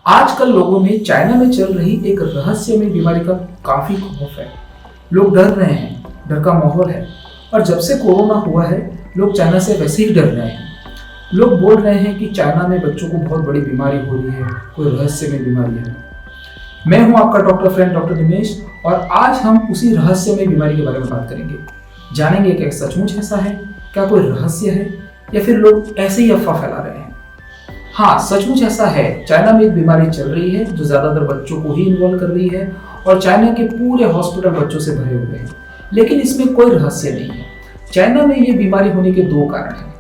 आजकल लोगों में चाइना में चल रही एक रहस्यमय बीमारी का काफी खौफ है। लोग डर रहे हैं, डर का माहौल है। और जब से कोरोना हुआ है, लोग चाइना से वैसे ही डर रहे हैं। लोग बोल रहे हैं कि चाइना में बच्चों को बहुत बड़ी बीमारी हो रही है, कोई रहस्यमय बीमारी है। मैं हूं आपका डॉक्टर फ्रेंड डॉक्टर दिनेश, और आज हम उसी रहस्यमय बीमारी के बारे में बात करेंगे। जानेंगे क्या सचमुच ऐसा है, क्या कोई रहस्य है, या फिर लोग ऐसे ही अफवाह फैला रहे हैं। हाँ, सचमुच ऐसा है। चाइना में एक बीमारी चल रही है जो ज्यादातर बच्चों को ही इन्वॉल्व कर रही है, और चाइना के पूरे हॉस्पिटल बच्चों से भरे हुए हैं। लेकिन इसमें कोई रहस्य नहीं है। चाइना में ये बीमारी होने के दो कारण हैं।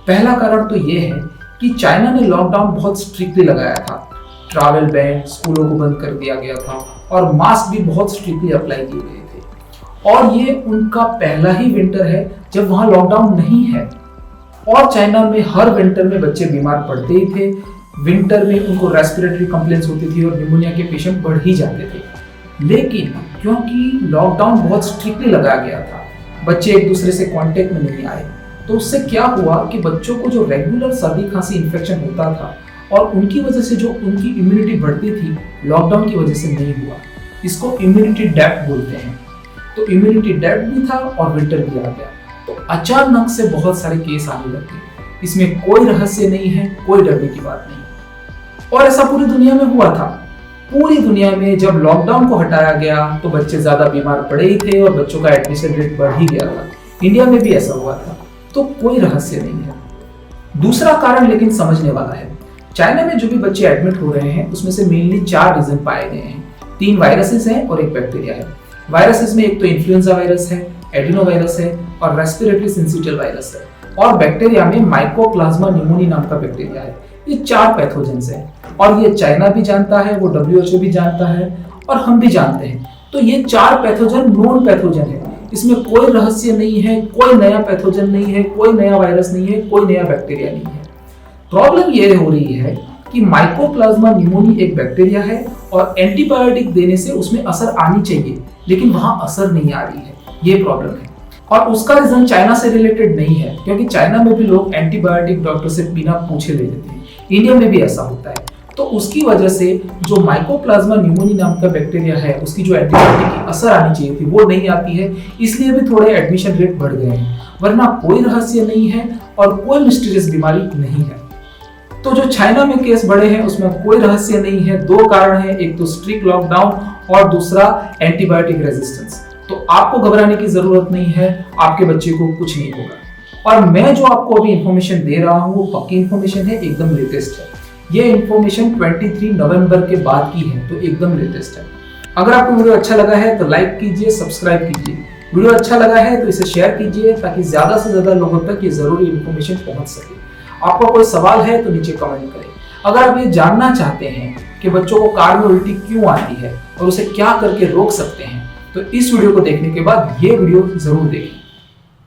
पहला कारण तो ये है कि चाइना ने लॉकडाउन बहुत स्ट्रिक्टली लगाया था। ट्रैवल बैन, स्कूलों को बंद कर दिया गया था, और मास्क भी बहुत स्ट्रिक्टली अप्लाई किए गए थे। और ये उनका पहला ही विंटर है जब वहां लॉकडाउन नहीं है। और चाइना में हर विंटर में बच्चे बीमार पड़ते ही थे। विंटर में उनको रेस्पिरेटरी कंप्लेंट्स होती थी और निमोनिया के पेशेंट बढ़ ही जाते थे। लेकिन क्योंकि लॉकडाउन बहुत स्ट्रिक्टली लगाया गया था, बच्चे एक दूसरे से कांटेक्ट में नहीं आए, तो उससे क्या हुआ कि बच्चों को जो रेगुलर सर्दी खांसी इन्फेक्शन होता था और उनकी वजह से जो उनकी इम्यूनिटी बढ़ती थी, लॉकडाउन की वजह से नहीं हुआ। इसको इम्यूनिटी डेप्थ बोलते हैं। तो इम्यूनिटी डेप्थ भी था और विंटर भी आ गया, तो अचानक से बहुत सारे केस आने लगे। इसमें कोई रहस्य नहीं है, कोई डरने की बात नहीं। और ऐसा पूरी दुनिया में हुआ था। पूरी दुनिया में जब लॉकडाउन को हटाया गया तो बच्चे ज्यादा बीमार पड़े ही थे और बच्चों का एडमिशन रेट बढ़ ही गया था। इंडिया में भी ऐसा हुआ था। तो कोई रहस्य नहीं है। दूसरा कारण लेकिन समझने वाला है। चाइना में जो भी बच्चे एडमिट हो रहे हैं उसमें से मेनली 4 रीजन पाए गए हैं। 3 वायरसेस हैं और 1 बैक्टीरिया है। वायरसेस में एक तो इन्फ्लुएंजा वायरस है, एडिनो वायरस है और रेस्पिरेटरी सिंसिटियल वायरस है। और बैक्टीरिया में माइकोप्लाज्मा न्यूमोनी नाम का बैक्टीरिया है। ये 4 पैथोजेंस हैं, और ये चाइना भी जानता है, वो WHO भी जानता है, और हम भी जानते हैं। तो ये 4 पैथोजन नोन पैथोजन है। इसमें कोई रहस्य नहीं है, कोई नया पैथोजन नहीं है, कोई नया वायरस नहीं है, कोई नया बैक्टीरिया नहीं है। प्रॉब्लम ये हो रही है कि माइकोप्लाज्मा न्यूमोनी एक बैक्टीरिया है और एंटीबायोटिक देने से उसमें असर आनी चाहिए, लेकिन वहां असर नहीं आ रही है। ये प्रॉब्लम है। और उसका रीजन चाइना से रिलेटेड नहीं है, क्योंकि चाइना में भी लोग एंटीबायोटिक डॉक्टर से बिना पूछे ले लेते हैं। इंडिया में भी ऐसा होता है। तो उसकी वजह से जो माइकोप्लाज्मा न्यूमोनी नाम का बैक्टीरिया है, उसकी जो एंटीबायोटिक की असर आनी चाहिए थी वो नहीं आती है, इसलिए भी थोड़े एडमिशन रेट बढ़ गए हैं। वरना कोई रहस्य नहीं है और कोई मिस्टीरियस बीमारी नहीं है। तो जो चाइना में केस बढ़े हैं उसमें कोई रहस्य नहीं है। 2 कारण हैं, एक तो स्ट्रिक्ट लॉकडाउन और दूसरा एंटीबायोटिक रेजिस्टेंस। तो आपको घबराने की जरूरत नहीं है, आपके बच्चे को कुछ नहीं होगा। और मैं जो आपको अभी इंफॉर्मेशन दे रहा हूँ वो पक्की इंफॉर्मेशन है, एकदम लेटेस्ट है। ये इंफॉर्मेशन 23 नवंबर के बाद की है, तो एकदम लेटेस्ट है। अगर आपको वीडियो अच्छा लगा है तो लाइक कीजिए, सब्सक्राइब कीजिए। वीडियो अच्छा लगा है तो इसे शेयर कीजिए ताकि ज्यादा से ज्यादा लोगों तक ये जरूरी इंफॉर्मेशन पहुंच सके। आपका कोई सवाल है तो नीचे कमेंट करें। अगर आप ये जानना चाहते हैं कि बच्चों को कार में उल्टी क्यों आती है और उसे क्या करके रोक सकते हैं, तो इस वीडियो को देखने के बाद ये वीडियो जरूर देखें।